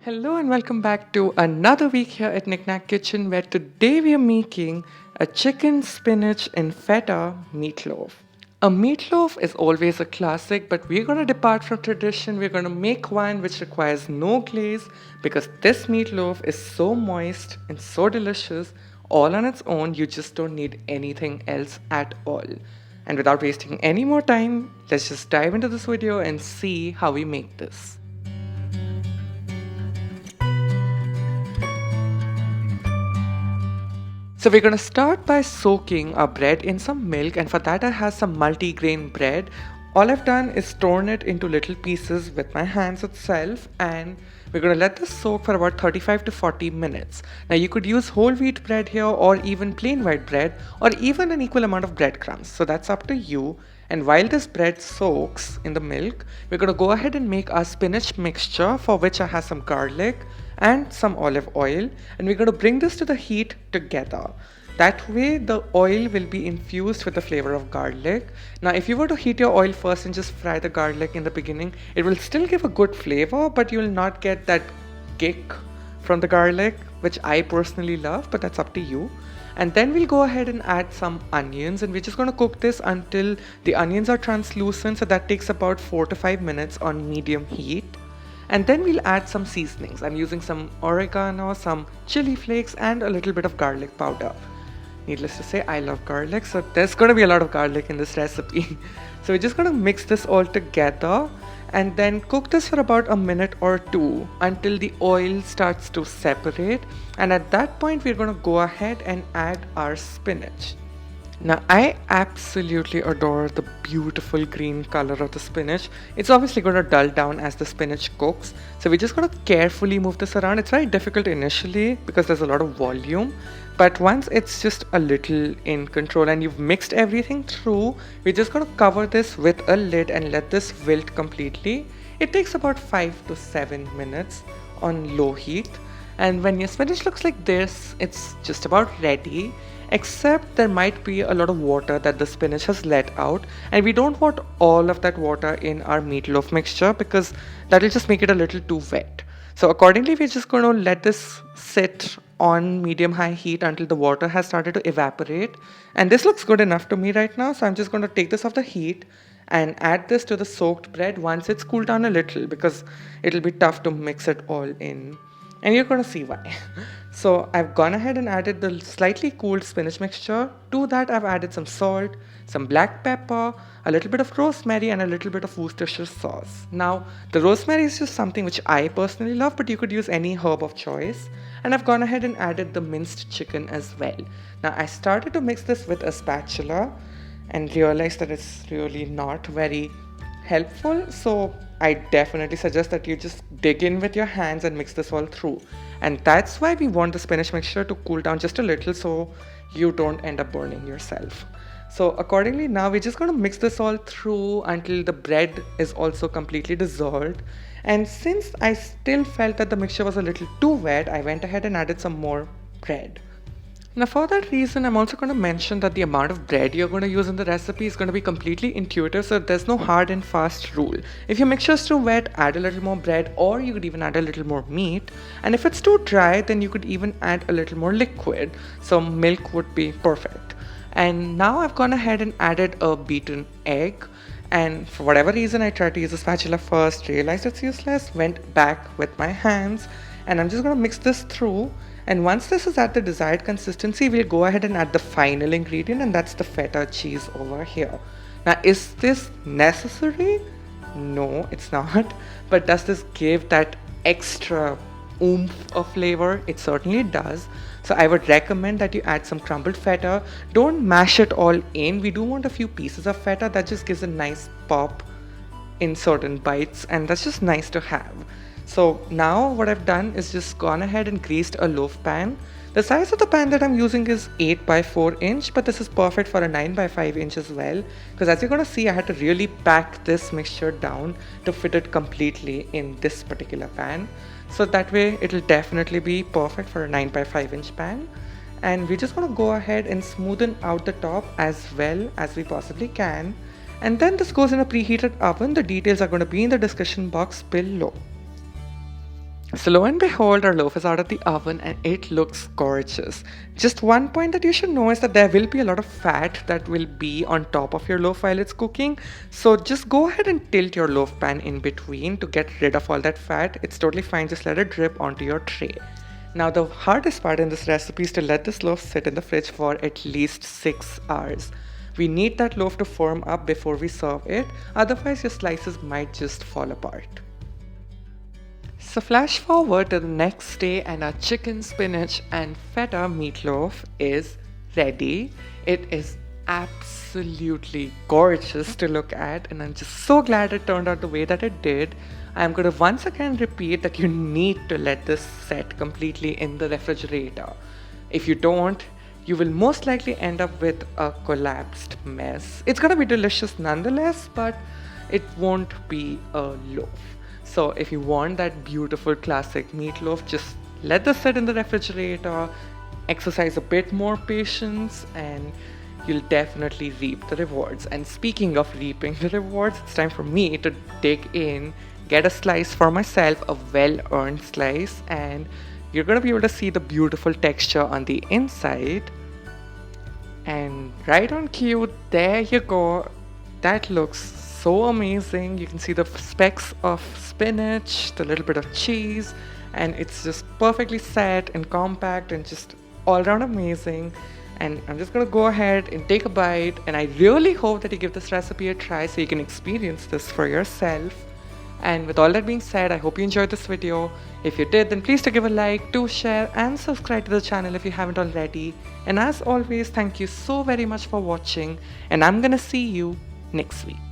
Hello and welcome back to another week here at Knack Kitchen, where today we are making a chicken, spinach and feta meatloaf. A meatloaf is always a classic, but we're going to depart from tradition. We're going to make one which requires no glaze because this meatloaf is so moist and so delicious all on its own. You just don't need anything else at all. And without wasting any more time, let's just dive into this video and see how we make this. So we're going to start by soaking our bread in some milk, and for that I have some multigrain bread. All I've done is torn it into little pieces with my hands itself, and we're going to let this soak for about 35 to 40 minutes. Now you could use whole wheat bread here or even plain white bread or even an equal amount of breadcrumbs. So that's up to you. And while this bread soaks in the milk, we're going to go ahead and make our spinach mixture, for which I have some garlic and some olive oil, and we're going to bring this to the heat together. That way the oil will be infused with the flavor of garlic. Now if you were to heat your oil first and just fry the garlic in the beginning, it will still give a good flavor, but you will not get that kick from the garlic, which I personally love, but that's up to you. And then we'll go ahead and add some onions, and we're just going to cook this until the onions are translucent, so that takes about 4 to 5 minutes on medium heat. And then we'll add some seasonings. I'm using some oregano, some chili flakes and a little bit of garlic powder. Needless to say, I love garlic, so there's going to be a lot of garlic in this recipe. So we're just going to mix this all together and then cook this for about a minute or two until the oil starts to separate. And at that point, we're going to go ahead and add our spinach. Now, I absolutely adore the beautiful green color of the spinach. It's obviously going to dull down as the spinach cooks. So we're just going to carefully move this around. It's very difficult initially because there's a lot of volume. But once it's just a little in control and you've mixed everything through, we're just going to cover this with a lid and let this wilt completely. It takes about 5 to 7 minutes on low heat. And when your spinach looks like this, it's just about ready. Except there might be a lot of water that the spinach has let out, and we don't want all of that water in our meatloaf mixture because that will just make it a little too wet. So accordingly, we're just going to let this sit on medium-high heat until the water has started to evaporate. And this looks good enough to me right now, so I'm just going to take this off the heat and add this to the soaked bread once it's cooled down a little, because it'll be tough to mix it all in. And you're going to see why. So I've gone ahead and added the slightly cooled spinach mixture. To that I've added some salt, some black pepper, a little bit of rosemary and a little bit of Worcestershire sauce. Now the rosemary is just something which I personally love, but you could use any herb of choice. And I've gone ahead and added the minced chicken as well. Now I started to mix this with a spatula and realized that it's really not very helpful, so I definitely suggest that you just dig in with your hands and mix this all through. And that's why we want the spinach mixture to cool down just a little so you don't end up burning yourself. So accordingly, now we're just going to mix this all through until the bread is also completely dissolved. And since I still felt that the mixture was a little too wet, I went ahead and added some more bread. Now for that reason, I'm also going to mention that the amount of bread you're going to use in the recipe is going to be completely intuitive, so there's no hard and fast rule. If your mixture is too wet, add a little more bread, or you could even add a little more meat. And if it's too dry, then you could even add a little more liquid, so milk would be perfect. And now I've gone ahead and added a beaten egg, and for whatever reason I tried to use a spatula first, realized it's useless, went back with my hands, and I'm just going to mix this through. And once this is at the desired consistency, we'll go ahead and add the final ingredient, and that's the feta cheese over here. Now, is this necessary? No, it's not. But does this give that extra oomph of flavor? It certainly does. So I would recommend that you add some crumbled feta. Don't mash it all in. We do want a few pieces of feta. That just gives a nice pop in certain bites, and that's just nice to have. So now what I've done is just gone ahead and greased a loaf pan. The size of the pan that I'm using is 8 by 4 inch, but this is perfect for a 9 by 5 inch as well, because as you're going to see, I had to really pack this mixture down to fit it completely in this particular pan. So that way it'll definitely be perfect for a 9 by 5 inch pan. And we're just going to go ahead and smoothen out the top as well as we possibly can. And then this goes in a preheated oven. The details are going to be in the description box below. So lo and behold, our loaf is out of the oven and it looks gorgeous. Just one point that you should know is that there will be a lot of fat that will be on top of your loaf while it's cooking. So just go ahead and tilt your loaf pan in between to get rid of all that fat. It's totally fine, just let it drip onto your tray. Now the hardest part in this recipe is to let this loaf sit in the fridge for at least 6 hours. We need that loaf to firm up before we serve it, otherwise your slices might just fall apart. So flash forward to the next day and our chicken, spinach and feta meatloaf is ready. It is absolutely gorgeous to look at and I'm just so glad it turned out the way that it did. I'm going to once again repeat that you need to let this set completely in the refrigerator. If you don't, you will most likely end up with a collapsed mess. It's going to be delicious nonetheless, but it won't be a loaf. So if you want that beautiful classic meatloaf, just let this sit in the refrigerator, exercise a bit more patience, and you'll definitely reap the rewards. And speaking of reaping the rewards, it's time for me to dig in, get a slice for myself, a well-earned slice, and you're going to be able to see the beautiful texture on the inside. And right on cue, there you go. That looks so amazing. You can see the specks of spinach, the little bit of cheese, and it's just perfectly set and compact and just all around amazing. And I'm just gonna go ahead and take a bite, and I really hope that you give this recipe a try so you can experience this for yourself. And with all that being said, I hope you enjoyed this video. If you did, then please do give a like, do share and subscribe to the channel if you haven't already. And as always, thank you so very much for watching, and I'm gonna see you next week.